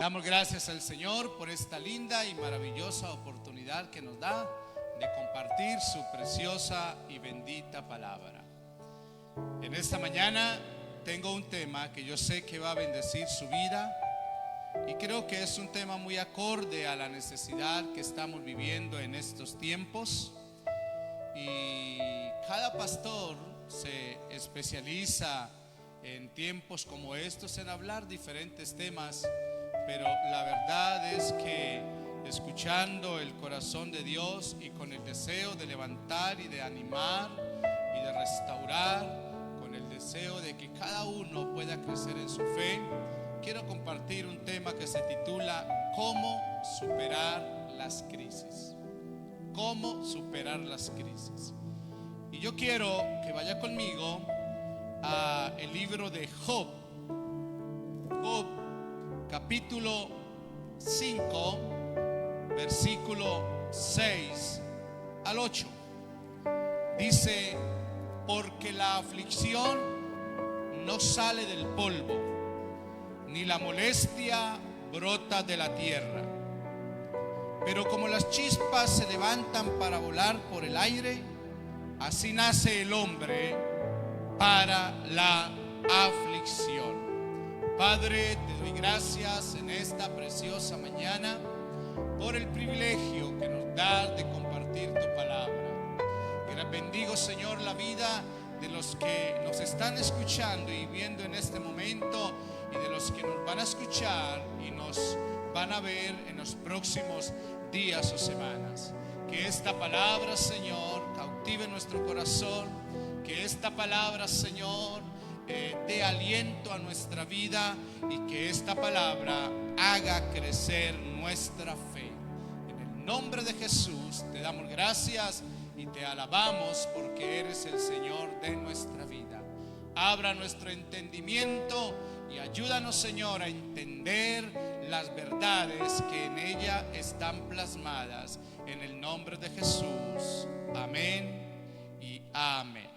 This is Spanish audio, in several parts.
Damos gracias al Señor por esta linda y maravillosa oportunidad que nos da de compartir su preciosa y bendita palabra. En esta mañana tengo un tema que yo sé que va a bendecir su vida y creo que es un tema muy acorde a la necesidad que estamos viviendo en estos tiempos. Y cada pastor se especializa en tiempos como estos en hablar diferentes temas, pero la verdad es que escuchando el corazón de Dios y con el deseo de levantar y de animar y de restaurar, con el deseo de que cada uno pueda crecer en su fe, quiero compartir un tema que se titula ¿Cómo superar las crisis? ¿Cómo superar las crisis? Y yo quiero que vaya conmigo a el libro de Job. Job, capítulo 5, versículo 6 al 8. Dice: porque la aflicción no sale del polvo, ni la molestia brota de la tierra. Pero como las chispas se levantan para volar por el aire, así nace el hombre para la aflicción. Padre, te doy gracias en esta preciosa mañana por el privilegio que nos das de compartir tu palabra. Bendigo, Señor, la vida de los que nos están escuchando y viendo en este momento, y de los que nos van a escuchar y nos van a ver en los próximos días o semanas. Que esta palabra, Señor, cautive nuestro corazón. Que esta palabra, Señor, dé aliento a nuestra vida, y que esta palabra haga crecer nuestra fe. En el nombre de Jesús te damos gracias y te alabamos, porque eres el Señor de nuestra vida. Abra nuestro entendimiento y ayúdanos, Señor, a entender las verdades que en ella están plasmadas. En el nombre de Jesús. Amén y amén.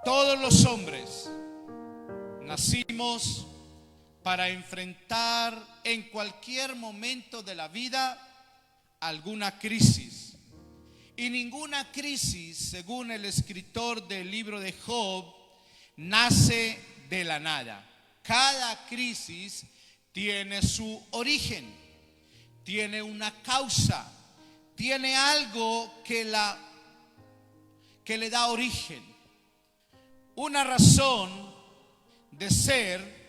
Todos los hombres nacimos para enfrentar en cualquier momento de la vida alguna crisis. Y ninguna crisis, según el escritor del libro de Job, nace de la nada. Cada crisis tiene su origen, tiene una causa, tiene algo que le da origen, una razón de ser.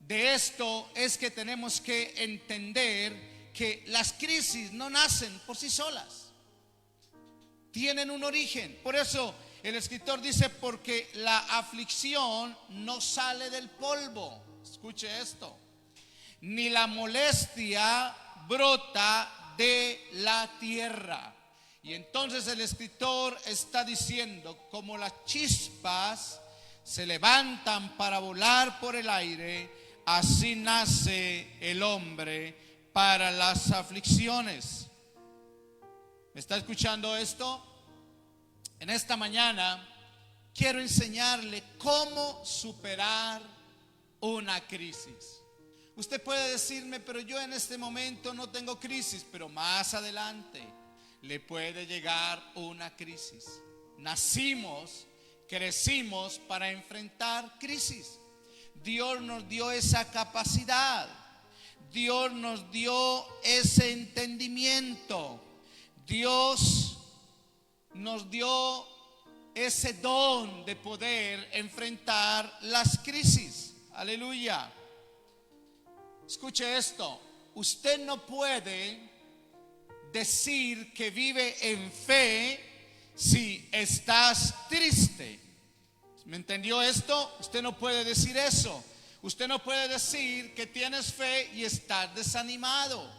De esto es que tenemos que entender que las crisis no nacen por sí solas, tienen un origen. Por eso el escritor dice: porque la aflicción no sale del polvo. Escuche esto: ni la molestia brota de la tierra. Y entonces el escritor está diciendo: como las chispas se levantan para volar por el aire, así nace el hombre para las aflicciones. ¿Me está escuchando esto? En esta mañana quiero enseñarle cómo superar una crisis. Usted puede decirme: pero yo en este momento no tengo crisis. Pero más adelante le puede llegar una crisis. Nacimos, crecimos para enfrentar crisis. Dios nos dio esa capacidad. Dios nos dio ese entendimiento. Dios nos dio ese don de poder enfrentar las crisis. Aleluya. Escuche esto: usted no puede decir que vive en fe si estás triste. ¿Me entendió esto? Usted no puede decir eso. Usted no puede decir que tienes fe y estás desanimado.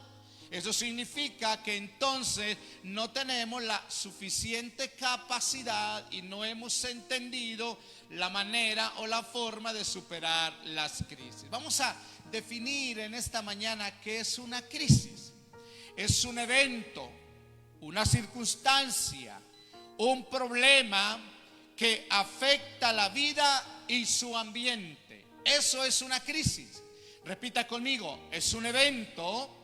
Eso significa que entonces no tenemos la suficiente capacidad y no hemos entendido la manera o la forma de superar las crisis. Vamos a definir en esta mañana qué es una crisis. Es un evento, una circunstancia, un problema que afecta la vida y su ambiente. Eso es una crisis. Repita conmigo, es un evento,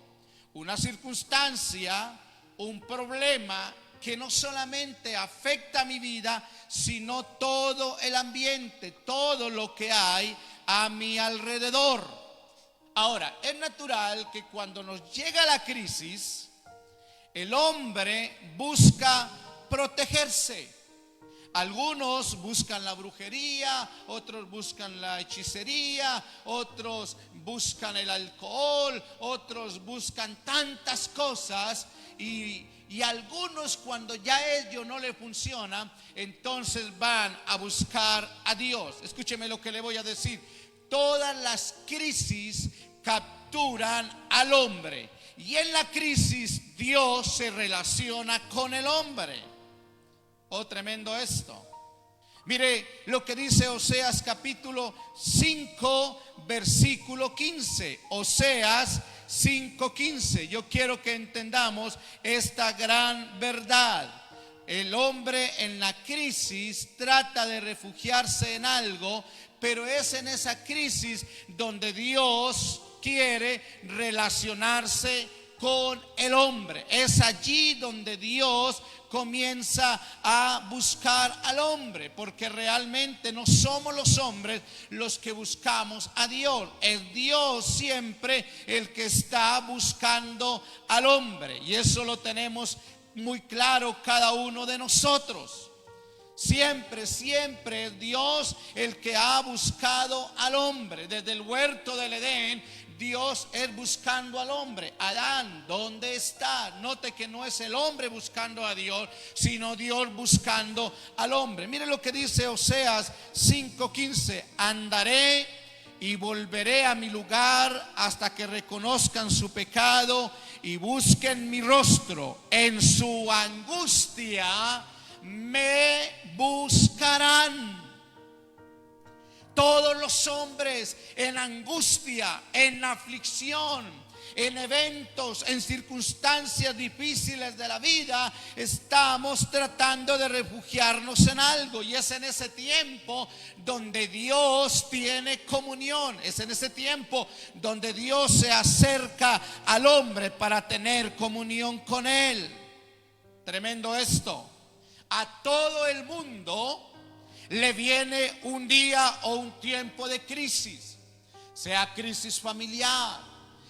una circunstancia, un problema que no solamente afecta a mi vida, sino todo el ambiente, todo lo que hay a mi alrededor. Ahora, es natural que cuando nos llega la crisis, el hombre busca protegerse. Algunos buscan la brujería, otros buscan la hechicería, otros buscan el alcohol, otros buscan tantas cosas y algunos, cuando ya ello no le funciona, entonces van a buscar a Dios. Escúcheme lo que le voy a decir. Todas las crisis capturan al hombre y en la crisis Dios se relaciona con el hombre. Oh, tremendo esto. Mire lo que dice Oseas capítulo 5 versículo 15. Oseas 5:15. Yo quiero que entendamos esta gran verdad. El hombre en la crisis trata de refugiarse en algo, pero es en esa crisis donde Dios quiere relacionarse con el hombre. Es allí donde Dios comienza a buscar al hombre, porque realmente no somos los hombres los que buscamos a Dios. Es Dios siempre el que está buscando al hombre, y eso lo tenemos muy claro cada uno de nosotros. Siempre es Dios el que ha buscado al hombre. Desde el huerto del Edén, Dios es buscando al hombre. Adán, ¿dónde está? Note que no es el hombre buscando a Dios, sino Dios buscando al hombre. Mire lo que dice Oseas 5:15. Andaré y volveré a mi lugar hasta que reconozcan su pecado y busquen mi rostro. En su angustia me buscarán. Todos los hombres en angustia, en aflicción, en eventos, en circunstancias difíciles de la vida, estamos tratando de refugiarnos en algo. Y es en ese tiempo donde Dios tiene comunión. Es en ese tiempo donde Dios se acerca al hombre para tener comunión con él. Tremendo esto. A todo el mundo le viene un día o un tiempo de crisis, sea crisis familiar,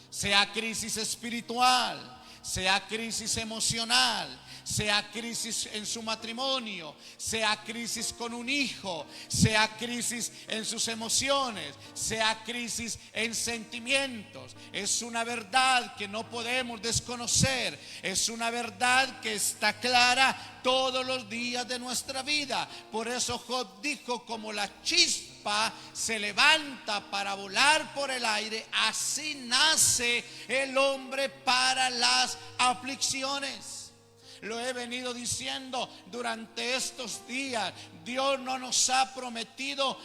sea crisis espiritual, sea crisis emocional, sea crisis en su matrimonio, sea crisis con un hijo, sea crisis en sus emociones, sea crisis en sentimientos. Es una verdad que no podemos desconocer, es una verdad que está clara todos los días de nuestra vida. Por eso Job dijo: como la chispa se levanta para volar por el aire, así nace el hombre para las aflicciones. Lo he venido diciendo durante estos días. Dios no nos ha prometido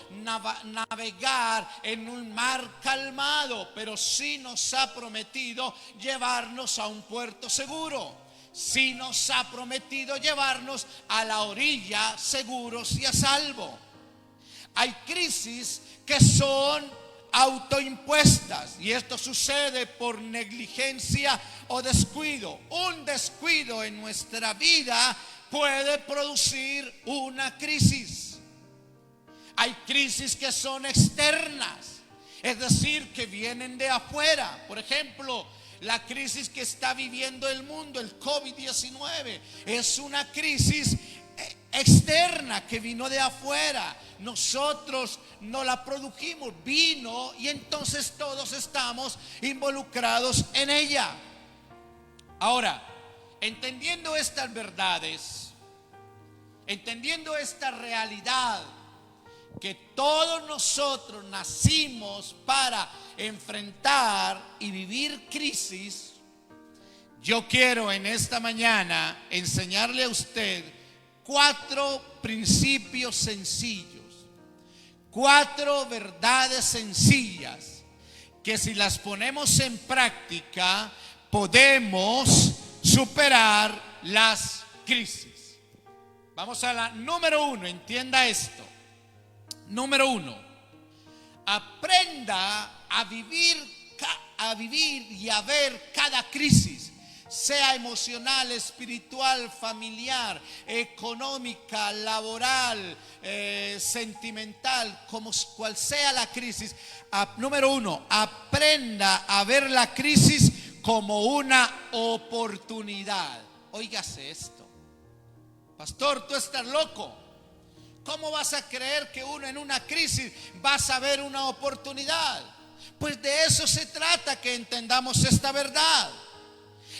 navegar en un mar calmado, pero sí nos ha prometido llevarnos a un puerto seguro. Sí nos ha prometido llevarnos a la orilla seguros y a salvo. Hay crisis que son autoimpuestas, y esto sucede por negligencia o descuido. Un descuido en nuestra vida puede producir una crisis. Hay crisis que son externas, es decir, que vienen de afuera. Por ejemplo, la crisis que está viviendo el mundo, el COVID-19, es una crisis externa que vino de afuera. Nosotros no la produjimos, vino, y entonces todos estamos involucrados en ella. Ahora, entendiendo estas verdades, entendiendo esta realidad, que todos nosotros nacimos para enfrentar y vivir crisis, yo quiero en esta mañana enseñarle a usted 4 principios sencillos, 4 verdades sencillas, que si las ponemos en práctica podemos superar las crisis. Vamos a la número 1, entienda esto. Número 1, aprenda a vivir y a ver cada crisis, sea emocional, espiritual, familiar, económica, laboral, sentimental, cual sea la crisis. Número uno, aprenda a ver la crisis como una oportunidad. Óigase esto. Pastor, tú estás loco. ¿Cómo vas a creer que uno en una crisis vas a ver una oportunidad? Pues de eso se trata, que entendamos esta verdad.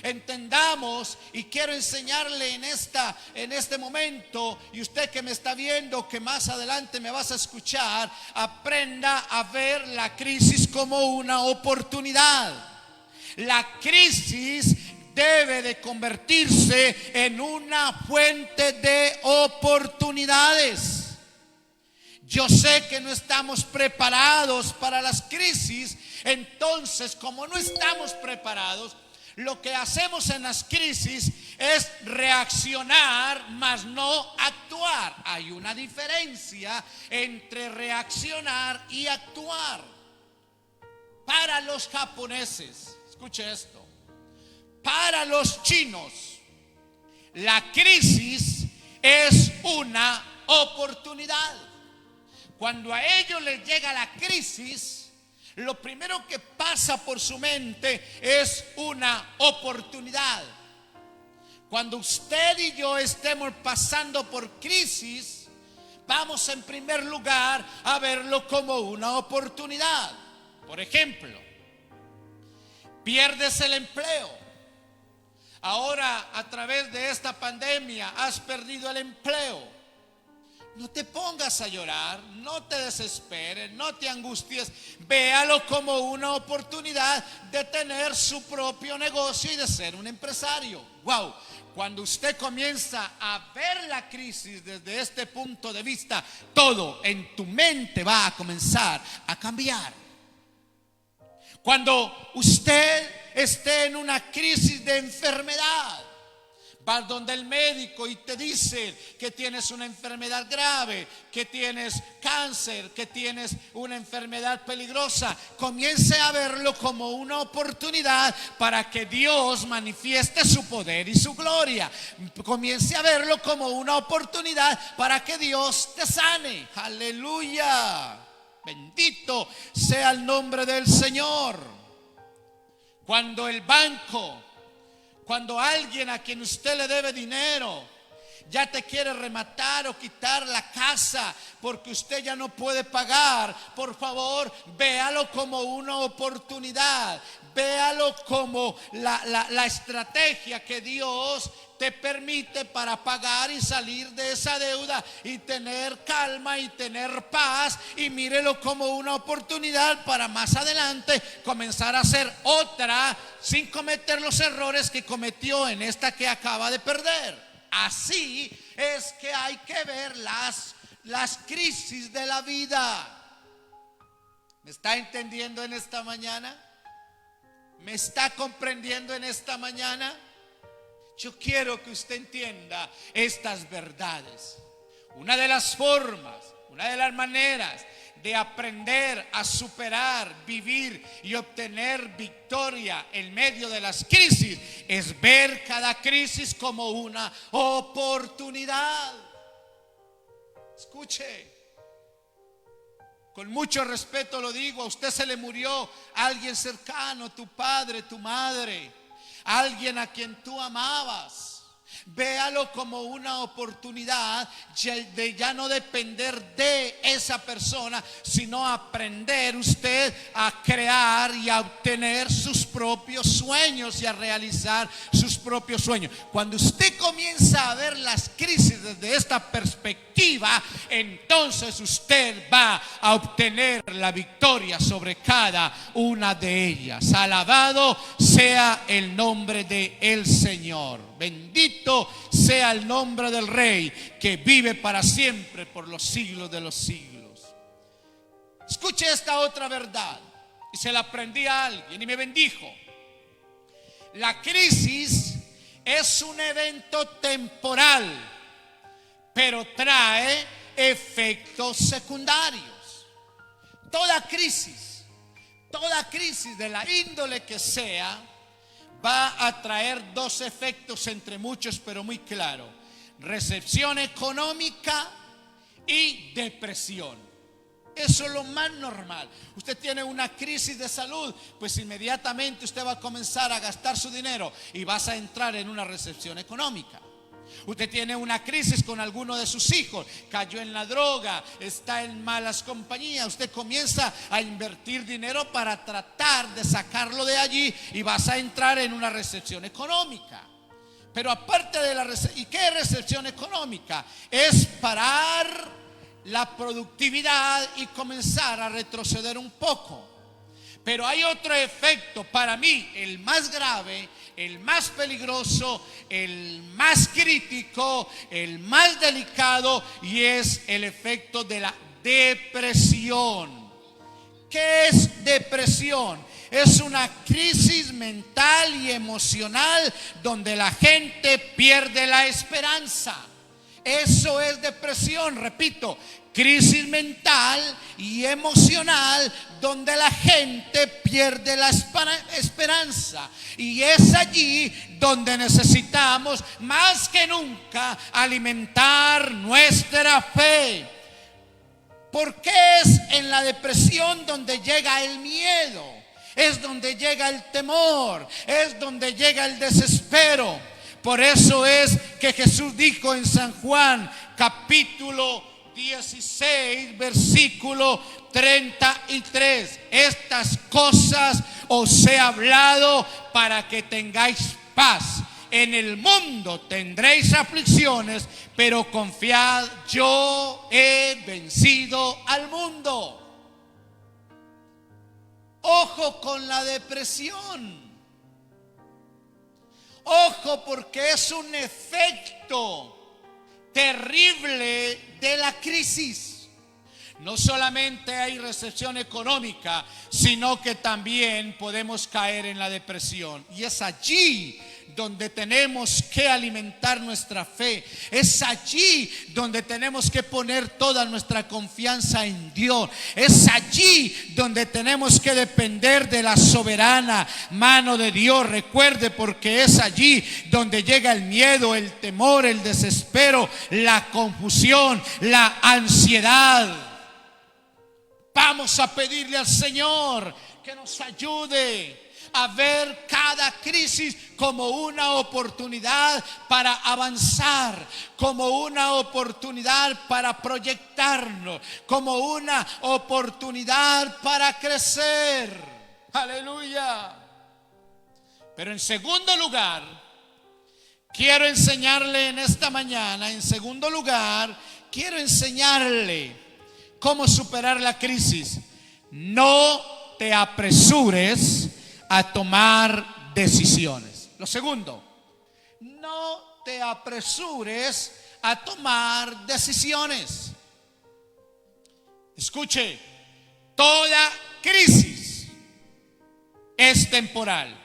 Entendamos, y quiero enseñarle en este momento, y usted que me está viendo, que más adelante me vas a escuchar, aprenda a ver la crisis como una oportunidad. La crisis debe de convertirse en una fuente de oportunidades. Yo sé que no estamos preparados para las crisis. Entonces, como no estamos preparados, lo que hacemos en las crisis es reaccionar, mas no actuar. Hay una diferencia entre reaccionar y actuar. Para los japoneses, escuche esto, para los chinos, la crisis es una oportunidad. Cuando a ellos les llega la crisis, lo primero que pasa por su mente es una oportunidad. Cuando usted y yo estemos pasando por crisis, vamos en primer lugar a verlo como una oportunidad. Por ejemplo, pierdes el empleo. Ahora, a través de esta pandemia, has perdido el empleo. No te pongas a llorar, no te desesperes, no te angusties. Véalo como una oportunidad de tener su propio negocio y de ser un empresario. Wow, cuando usted comienza a ver la crisis desde este punto de vista, todo en tu mente va a comenzar a cambiar. Cuando usted esté en una crisis de enfermedad, vas donde el médico y te dice que tienes una enfermedad grave, que tienes cáncer, que tienes una enfermedad peligrosa. Comience a verlo como una oportunidad para que Dios manifieste su poder y su gloria. Comience a verlo como una oportunidad para que Dios te sane. Aleluya. Bendito sea el nombre del Señor. Cuando el banco, cuando alguien a quien usted le debe dinero ya te quiere rematar o quitar la casa porque usted ya no puede pagar, por favor, véalo como una oportunidad. Véalo como la estrategia que Dios te permite para pagar y salir de esa deuda y tener calma y tener paz. Y mírelo como una oportunidad para más adelante comenzar a hacer otra sin cometer los errores que cometió en esta que acaba de perder. Así es que hay que ver las crisis de la vida. ¿Me está entendiendo en esta mañana? ¿Me está comprendiendo en esta mañana? Yo quiero que usted entienda estas verdades. Una de las formas, una de las maneras de aprender a superar, vivir y obtener victoria en medio de las crisis es ver cada crisis como una oportunidad. Escuche, con mucho respeto lo digo, a usted se le murió alguien cercano, tu padre, tu madre, alguien a quien tú amabas. Véalo como una oportunidad de ya no depender de esa persona, sino aprender usted a crear y a obtener sus propios sueños y a realizar sus propios sueños. Cuando usted comienza a ver las crisis desde esta perspectiva, entonces usted va a obtener la victoria sobre cada una de ellas. Alabado sea el nombre del Señor. Bendito sea el nombre del Rey que vive para siempre por los siglos de los siglos. Escuche esta otra verdad y se la aprendí a alguien y me bendijo. La crisis es un evento temporal, pero trae efectos secundarios. Toda crisis de la índole que sea, va a traer dos efectos entre muchos, pero muy claro: recesión económica y depresión. Eso es lo más normal. Usted tiene una crisis de salud, pues inmediatamente usted va a comenzar a gastar su dinero y vas a entrar en una recesión económica. Usted tiene una crisis con alguno de sus hijos, cayó en la droga, está en malas compañías. Usted comienza a invertir dinero para tratar de sacarlo de allí y vas a entrar en una recesión económica. Pero aparte de la recesión, ¿y qué es recesión económica? Es parar la productividad y comenzar a retroceder un poco. Pero hay otro efecto, para mí el más grave, el más peligroso, el más crítico, el más delicado, y es el efecto de la depresión. ¿Qué es depresión? Es una crisis mental y emocional donde la gente pierde la esperanza. Eso es depresión, repito, crisis mental y emocional donde la gente pierde la esperanza. Y es allí donde necesitamos más que nunca alimentar nuestra fe. Porque es en la depresión donde llega el miedo, es donde llega el temor, es donde llega el desespero. Por eso es que Jesús dijo en San Juan capítulo 16 versículo 33: estas cosas os he hablado para que tengáis paz. En el mundo tendréis aflicciones, pero confiad, yo he vencido al mundo. Ojo con la depresión. Ojo, porque es un efecto terrible de la crisis. No solamente hay recesión económica, sino que también podemos caer en la depresión. Y es allí donde tenemos que alimentar nuestra fe. Es allí donde tenemos que poner toda nuestra confianza en Dios. Es allí donde tenemos que depender de la soberana mano de Dios. Recuerde, porque es allí donde llega el miedo, el temor, el desespero, la confusión, la ansiedad. Vamos a pedirle al Señor que nos ayude a ver cada crisis como una oportunidad para avanzar, como una oportunidad para proyectarnos, como una oportunidad para crecer. Aleluya. Pero en segundo lugar, quiero enseñarle en esta mañana, quiero enseñarle cómo superar la crisis. No te apresures a tomar decisiones. Lo segundo, no te apresures a tomar decisiones. Escuche, toda crisis es temporal.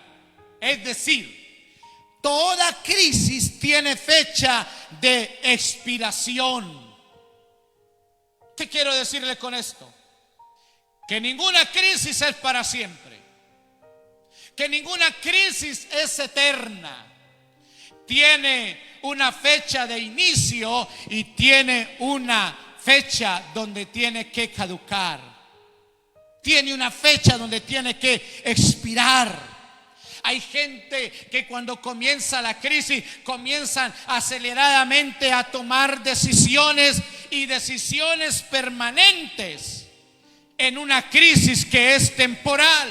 Es decir, toda crisis tiene fecha de expiración. ¿Qué quiero decirle con esto? Que ninguna crisis es para siempre. Que ninguna crisis es eterna. Tiene una fecha de inicio y tiene una fecha donde tiene que caducar. Tiene una fecha donde tiene que expirar. Hay gente que cuando comienza la crisis comienzan aceleradamente a tomar decisiones y decisiones permanentes en una crisis que es temporal.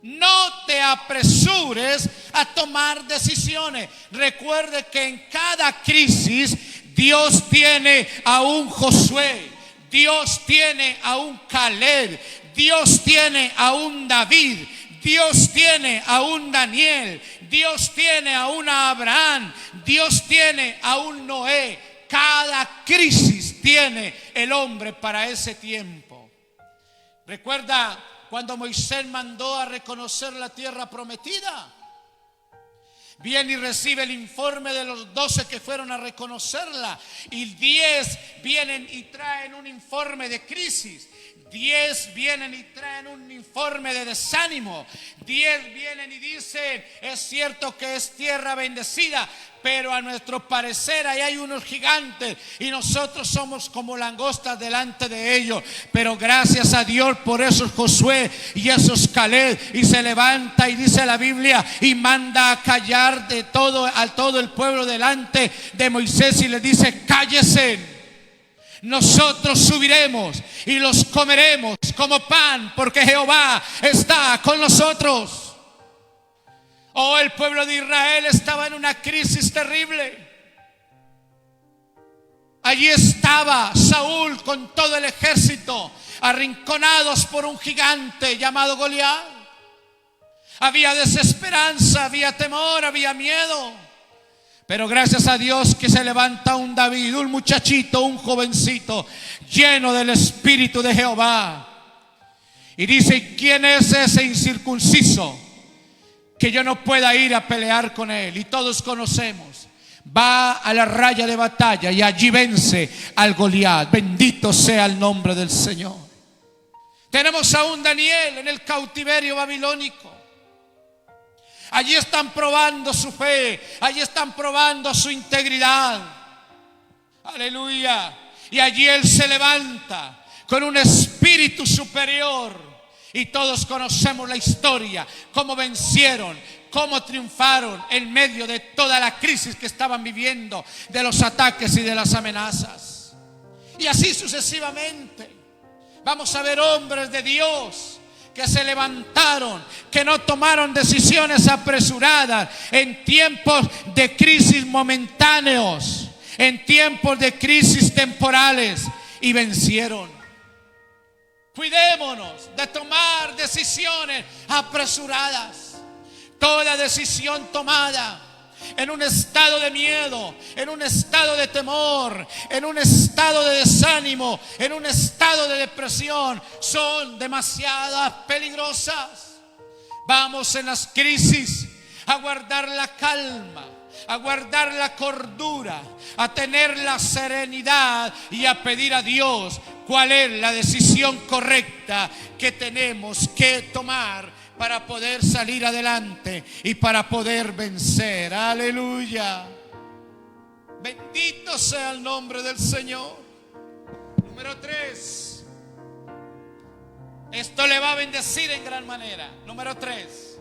No te apresures a tomar decisiones. Recuerde que en cada crisis Dios tiene a un Josué, Dios tiene a un Caleb, Dios tiene a un David, Dios tiene a un Daniel, Dios tiene a un Abraham, Dios tiene a un Noé. Cada crisis tiene el hombre para ese tiempo. Recuerda cuando Moisés mandó a reconocer la tierra prometida. Viene y recibe el informe de los 12 que fueron a reconocerla, y 10 vienen y traen un informe de crisis. 10 vienen y traen un informe de desánimo. 10 vienen y dicen: es cierto que es tierra bendecida, pero a nuestro parecer ahí hay unos gigantes y nosotros somos como langostas delante de ellos. Pero gracias a Dios por esos Josué y esos Caleb. Y se levanta y dice la Biblia, y manda a callar a todo el pueblo delante de Moisés, y le dice: cállese. Nosotros subiremos y los comeremos como pan, porque Jehová está con nosotros. Oh, el pueblo de Israel estaba en una crisis terrible. Allí estaba Saúl con todo el ejército, arrinconados por un gigante llamado Goliat. Había desesperanza, había temor, había miedo. Pero gracias a Dios que se levanta un David, un muchachito, un jovencito lleno del Espíritu de Jehová. Y dice: ¿quién es ese incircunciso que yo no pueda ir a pelear con él? Y todos conocemos. Va a la raya de batalla y allí vence al Goliat. Bendito sea el nombre del Señor. Tenemos a un Daniel en el cautiverio babilónico. Allí están probando su fe, allí están probando su integridad. Aleluya. Y allí él se levanta con un espíritu superior. Y todos conocemos la historia, cómo vencieron, cómo triunfaron en medio de toda la crisis que estaban viviendo, de los ataques y de las amenazas. Y así sucesivamente. Vamos a ver hombres de Dios que se levantaron, que no tomaron decisiones apresuradas en tiempos de crisis momentáneos, en tiempos de crisis temporales, y vencieron. Cuidémonos de tomar decisiones apresuradas. Toda decisión tomada en un estado de miedo, en un estado de temor, en un estado de desánimo, en un estado de depresión, son demasiadas peligrosas. Vamos en las crisis a guardar la calma, a guardar la cordura, a tener la serenidad y a pedir a Dios cuál es la decisión correcta que tenemos que tomar para poder salir adelante y para poder vencer. Aleluya. Bendito sea el nombre del Señor. Número 3. Esto le va a bendecir en gran manera. Número 3.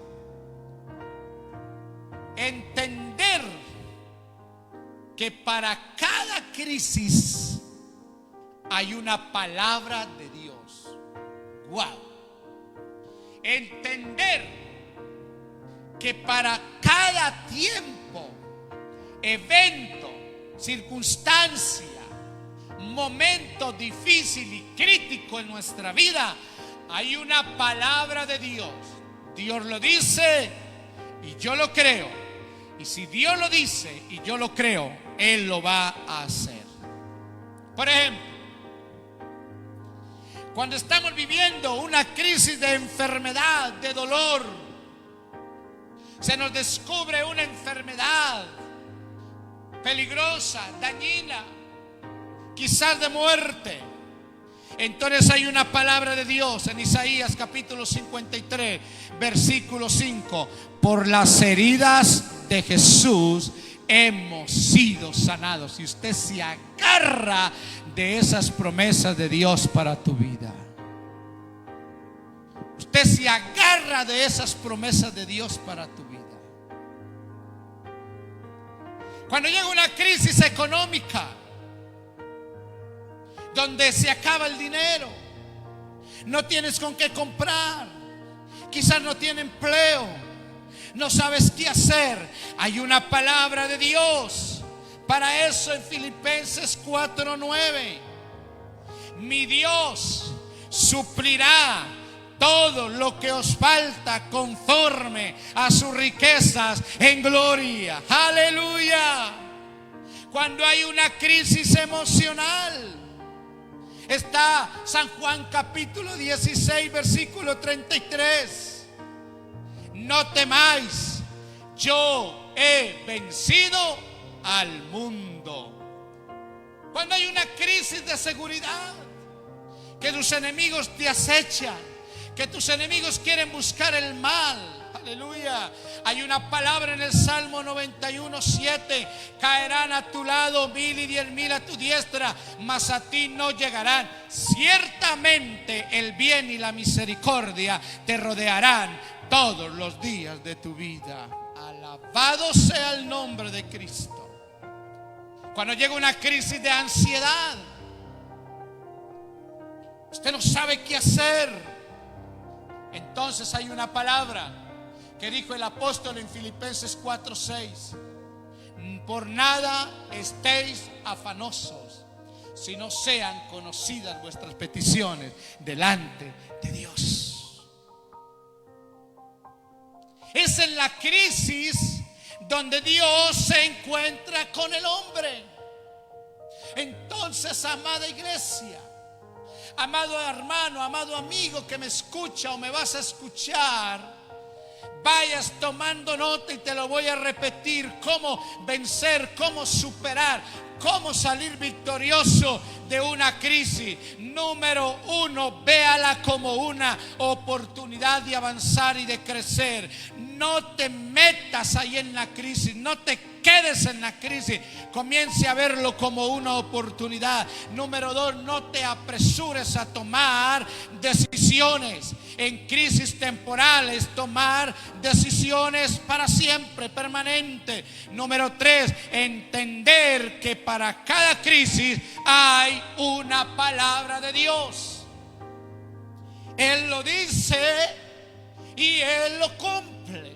Entender que para cada crisis hay una palabra de Dios. Wow. Entender que para cada tiempo, evento, circunstancia, momento difícil y crítico en nuestra vida, hay una palabra de Dios. Dios lo dice y yo lo creo. Y si Dios lo dice y yo lo creo, Él lo va a hacer. Por ejemplo, cuando estamos viviendo una crisis de enfermedad, de dolor, se nos descubre una enfermedad peligrosa, dañina, quizás de muerte. Entonces hay una palabra de Dios en Isaías capítulo 53, versículo 5. Por las heridas de Jesús hemos sido sanados. Y usted se agarra de esas promesas de Dios para tu vida. Usted se agarra de esas promesas de Dios para tu vida. Cuando llega una crisis económica, donde se acaba el dinero, no tienes con qué comprar, quizás no tienes empleo, no sabes qué hacer, hay una palabra de Dios para eso en Filipenses 4:9. Mi Dios suplirá todo lo que os falta conforme a sus riquezas en gloria. Aleluya. Cuando hay una crisis emocional, está San Juan capítulo 16 versículo 33. No temáis, yo he vencido al mundo. Cuando hay una crisis de seguridad, que tus enemigos te acechan, que tus enemigos quieren buscar el mal. Aleluya. Hay una palabra en el Salmo 91:7: caerán a tu lado 1000 y 10,000 a tu diestra, mas a ti no llegarán. Ciertamente el bien y la misericordia te rodearán todos los días de tu vida. Alabado sea el nombre de Cristo. Cuando llega una crisis de ansiedad, usted no sabe qué hacer, entonces hay una palabra que dijo el apóstol en Filipenses 4:6: por nada estéis afanosos, si no sean conocidas vuestras peticiones delante de Dios. Es en la crisis donde Dios se encuentra con el hombre. Entonces, amada iglesia, amado hermano, amado amigo que me escucha o me vas a escuchar, vayas tomando nota y te lo voy a repetir: cómo vencer, cómo superar, cómo salir victorioso de una crisis. Número 1, véala como una oportunidad de avanzar y de crecer. No te metas ahí en la crisis, no te quedes en la crisis, comience a verlo como una oportunidad. Número 2, no te apresures a tomar decisiones. En crisis temporales, tomar decisiones para siempre, permanente. Número 3, entender que para cada crisis hay una palabra de Dios. Él lo dice y Él lo cumple.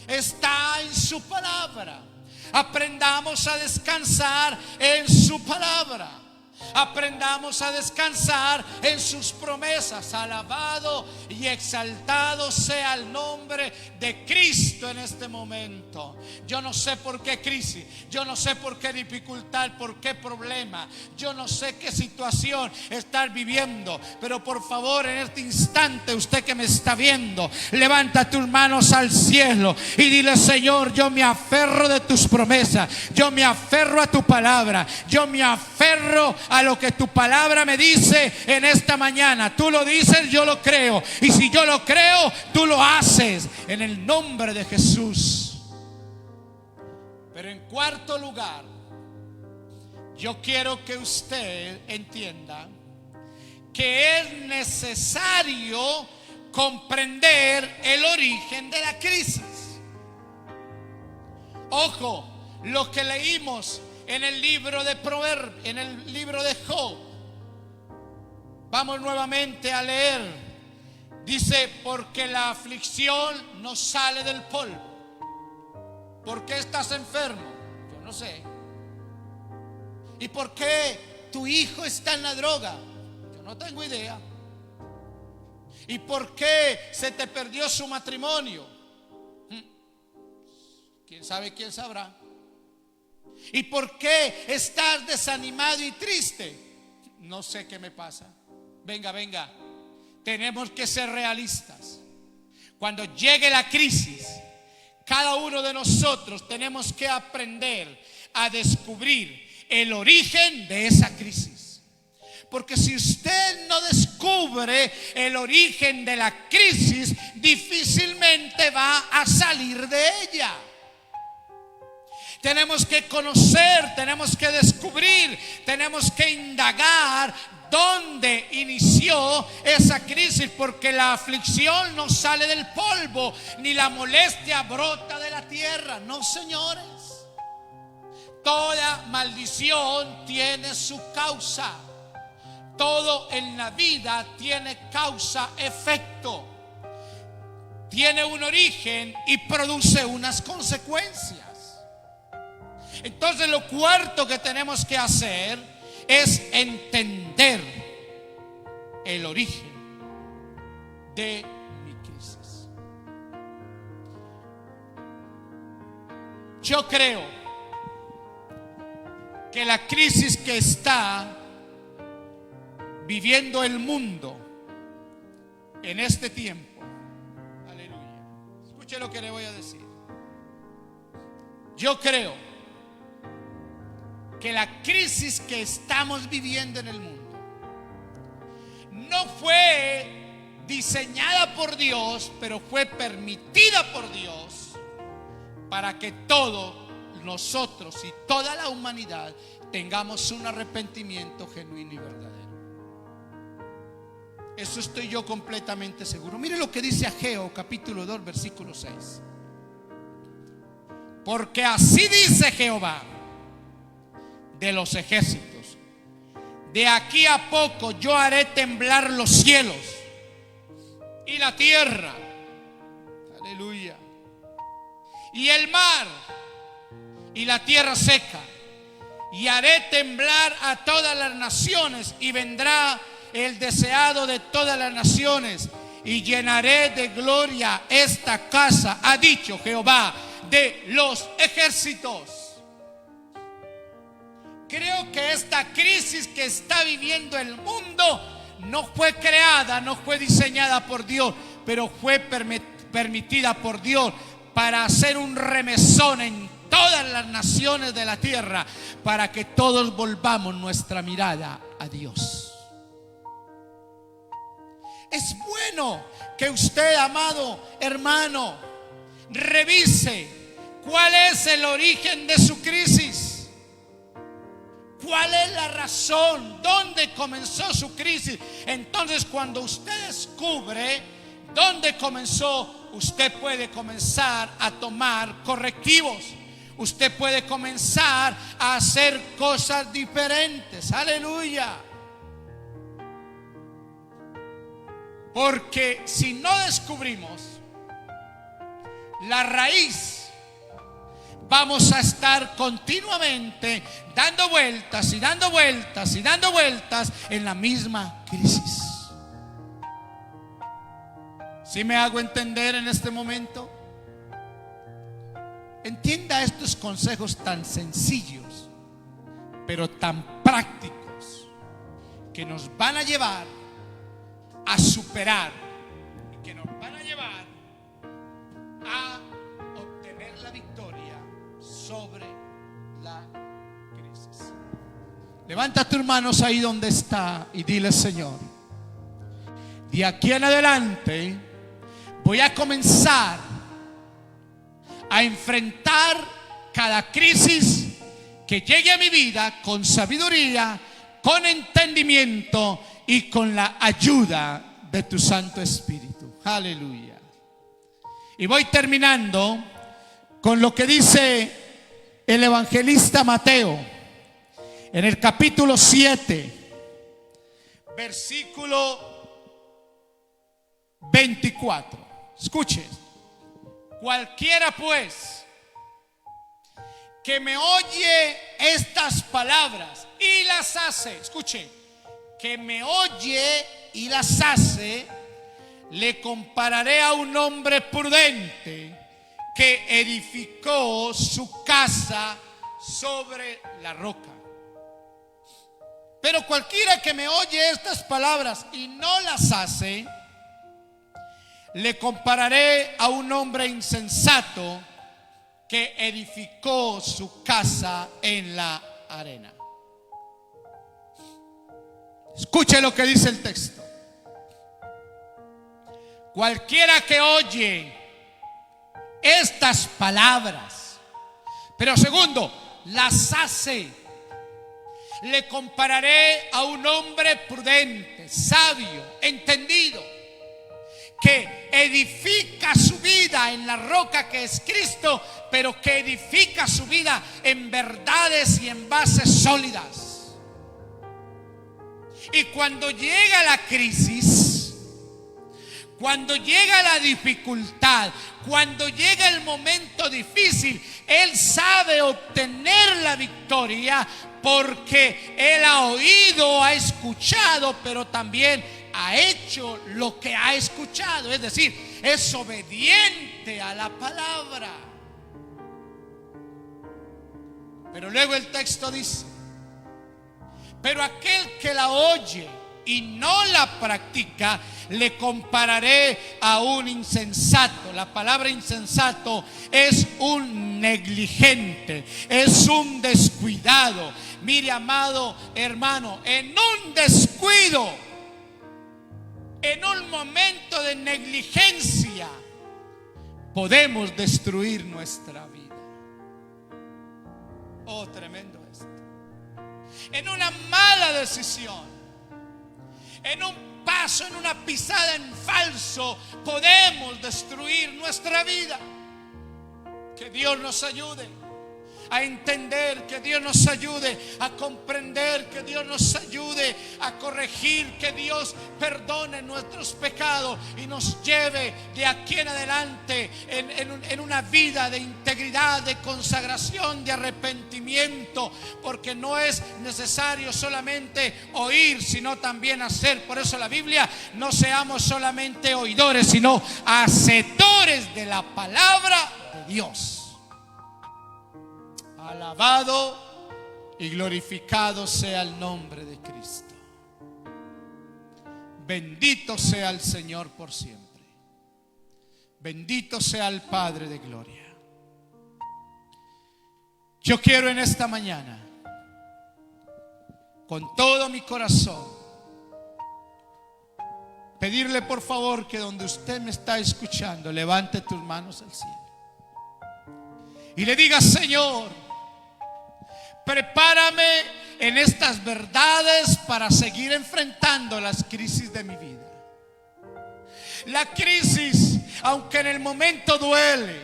Está en su palabra. Aprendamos a descansar en su palabra. Aprendamos a descansar en sus promesas. Alabado y exaltado sea el nombre de Cristo en este momento. Yo no sé por qué crisis, yo no sé por qué dificultad, por qué problema, yo no sé qué situación estás viviendo, pero por favor, en este instante, usted que me está viendo, levanta tus manos al cielo y dile: Señor, yo me aferro de tus promesas, yo me aferro a tu palabra, yo me aferro a lo que tu palabra me dice en esta mañana. Tú lo dices, yo lo creo, y si yo lo creo, tú lo haces en el nombre de Jesús. Pero en cuarto lugar, yo quiero que usted entienda que es necesario comprender el origen de la crisis. Ojo, lo que leímos en el libro de Proverbios, en el libro de Job. Vamos nuevamente a leer. Dice: porque la aflicción no sale del polvo. ¿Por qué estás enfermo? Yo no sé. ¿Y por qué tu hijo está en la droga? Yo no tengo idea. ¿Y por qué se te perdió su matrimonio? ¿Quién sabe? ¿Quién sabrá? ¿Y por qué estás desanimado y triste? No sé qué me pasa. Venga. Tenemos que ser realistas. Cuando llegue la crisis, cada uno de nosotros tenemos que aprender a descubrir el origen de esa crisis. Porque si usted no descubre el origen de la crisis, difícilmente va a salir de ella. Tenemos que conocer, tenemos que descubrir, tenemos que indagar dónde inició esa crisis, porque la aflicción no sale del polvo, ni la molestia brota de la tierra. No, señores. Toda maldición tiene su causa. Todo en la vida tiene causa-efecto. Tiene un origen y produce unas consecuencias. Entonces, lo cuarto que tenemos que hacer es entender el origen de mi crisis. Yo creo que la crisis que está viviendo el mundo en este tiempo, aleluya, escuche lo que le voy a decir. Yo creo que la crisis que estamos viviendo en el mundo no fue diseñada por Dios, pero fue permitida por Dios para que todos nosotros y toda la humanidad tengamos un arrepentimiento genuino y verdadero. Eso estoy yo completamente seguro. Mire lo que dice Ageo capítulo 2 versículo 6. Porque así dice Jehová de los ejércitos: de aquí a poco yo haré temblar los cielos y la tierra, aleluya, y el mar y la tierra seca, y haré temblar a todas las naciones, y vendrá el deseado de todas las naciones, y llenaré de gloria esta casa, ha dicho Jehová de los ejércitos. Creo que esta crisis que está viviendo el mundo no fue creada, no fue diseñada por Dios, pero fue permitida por Dios para hacer un remesón en todas las naciones de la tierra, para que todos volvamos nuestra mirada a Dios. Es bueno que usted, amado hermano, revise cuál es el origen de su crisis. ¿Cuál es la razón? ¿Dónde comenzó su crisis? Entonces, cuando usted descubre dónde comenzó, usted puede comenzar a tomar correctivos. Usted puede comenzar a hacer cosas diferentes. Aleluya. Porque si no descubrimos la raíz, vamos a estar continuamente dando vueltas y dando vueltas y dando vueltas en la misma crisis. ¿Sí me hago entender en este momento? Entienda estos consejos tan sencillos, pero tan prácticos, que nos van a llevar a superar y que nos van a llevar a obtener la victoria sobre la crisis. Levanta tus manos ahí donde está y dile: Señor, de aquí en adelante voy a comenzar a enfrentar cada crisis que llegue a mi vida con sabiduría, con entendimiento y con la ayuda de tu Santo Espíritu. Aleluya. Y voy terminando con lo que dice el evangelista Mateo en el capítulo 7, versículo 24. Escuche: cualquiera pues que me oye estas palabras y las hace, escuche, que me oye y las hace, le compararé a un hombre prudente que edificó su casa sobre la roca. Pero cualquiera que me oye estas palabras y no las hace, le compararé a un hombre insensato que edificó su casa en la arena. Escuche lo que dice el texto: cualquiera que oye estas palabras, pero segundo, las hace, le compararé a un hombre prudente, sabio, entendido, que edifica su vida en la roca que es Cristo, pero que edifica su vida en verdades y en bases sólidas. Y cuando llega la crisis, cuando llega la dificultad, cuando llega el momento difícil, él sabe obtener la victoria, porque él ha oído, ha escuchado, pero también ha hecho lo que ha escuchado. Es decir, es obediente a la palabra. Pero luego el texto dice: pero aquel que la oye y no la practica, le compararé a un insensato. La palabra insensato es un negligente, es un descuidado. Mire, amado hermano, en un descuido un momento de negligencia podemos destruir nuestra vida. Oh, tremendo esto. En una mala decisión, en un paso, en una pisada en falso, podemos destruir nuestra vida. Que Dios nos ayude a entender, que Dios nos ayude a comprender, que Dios nos ayude a corregir, que Dios perdone nuestros pecados y nos lleve de aquí en adelante en una vida de integridad, de consagración, de arrepentimiento, porque no es necesario solamente oír, sino también hacer. Por eso la Biblia: no seamos solamente oidores, sino hacedores de la palabra de Dios. Alabado y glorificado sea el nombre de Cristo. Bendito sea el Señor por siempre. Bendito sea el Padre de gloria. Yo quiero en esta mañana, con todo mi corazón, pedirle por favor que donde usted me está escuchando, levante tus manos al cielo y le diga: Señor, prepárame en estas verdades para seguir enfrentando las crisis de mi vida. La crisis, aunque en el momento duele,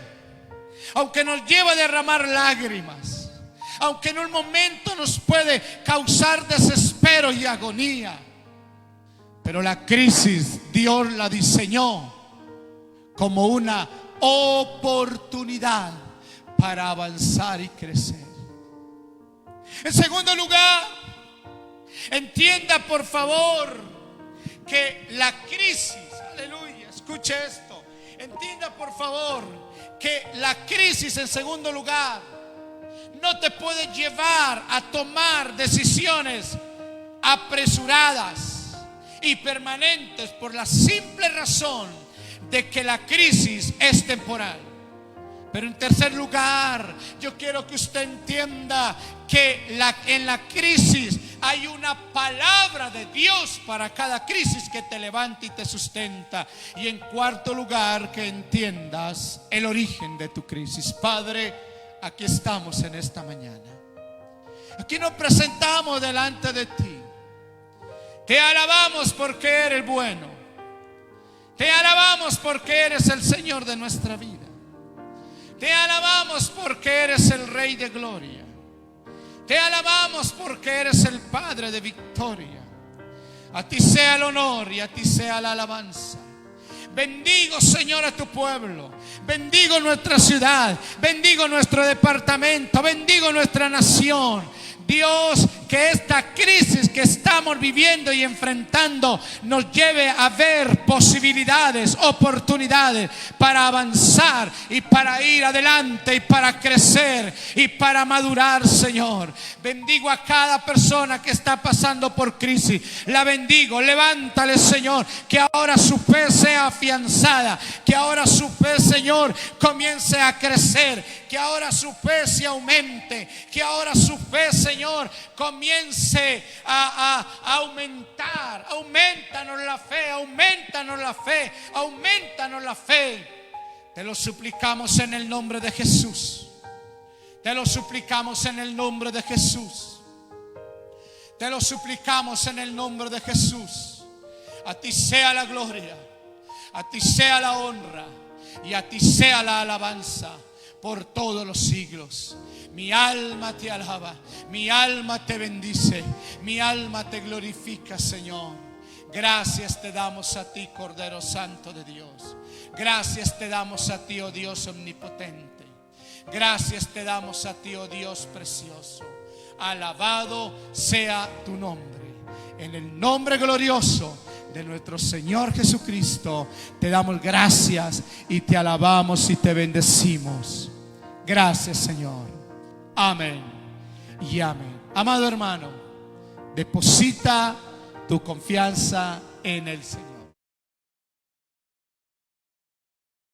aunque nos lleva a derramar lágrimas, aunque en un momento nos puede causar desespero y agonía, pero la crisis Dios la diseñó como una oportunidad para avanzar y crecer. En segundo lugar, entienda por favor que la crisis, aleluya, escuche esto, entienda por favor que la crisis, en segundo lugar, no te puede llevar a tomar decisiones apresuradas y permanentes por la simple razón de que la crisis es temporal. Pero en tercer lugar, yo quiero que usted entienda que en la crisis hay una palabra de Dios para cada crisis que te levanta y te sustenta. Y en cuarto lugar, que entiendas el origen de tu crisis. Padre, aquí estamos en esta mañana. Aquí nos presentamos delante de ti. Te alabamos porque eres bueno. Te alabamos porque eres el Señor de nuestra vida. Te alabamos porque eres el Rey de gloria. Te alabamos porque eres el Padre de victoria. A ti sea el honor y a ti sea la alabanza. Bendigo, Señor, a tu pueblo. Bendigo nuestra ciudad. Bendigo nuestro departamento. Bendigo nuestra nación. Dios, que esta crisis que estamos viviendo y enfrentando nos lleve a ver posibilidades, oportunidades para avanzar y para ir adelante y para crecer y para madurar, Señor. Bendigo a cada persona que está pasando por crisis. La bendigo, levántale, Señor, que ahora su fe sea afianzada, que ahora su fe, Señor, comience a crecer, que ahora su fe se aumente, que ahora su fe, Señor, comience a aumentar. Aumentanos la fe, aumentanos la fe, aumentanos la fe. Te lo suplicamos en el nombre de Jesús. Te lo suplicamos en el nombre de Jesús. Te lo suplicamos en el nombre de Jesús. A ti sea la gloria, a ti sea la honra y a ti sea la alabanza por todos los siglos. Mi alma te alaba, mi alma te bendice, mi alma te glorifica, Señor. Gracias te damos a ti, Cordero Santo de Dios. Gracias te damos a ti, oh Dios omnipotente. Gracias te damos a ti, oh Dios precioso. Alabado sea tu nombre. En el nombre glorioso de nuestro Señor Jesucristo, te damos gracias y te alabamos y te bendecimos. Gracias, Señor. Amén y amén. Amado hermano, deposita tu confianza en el Señor.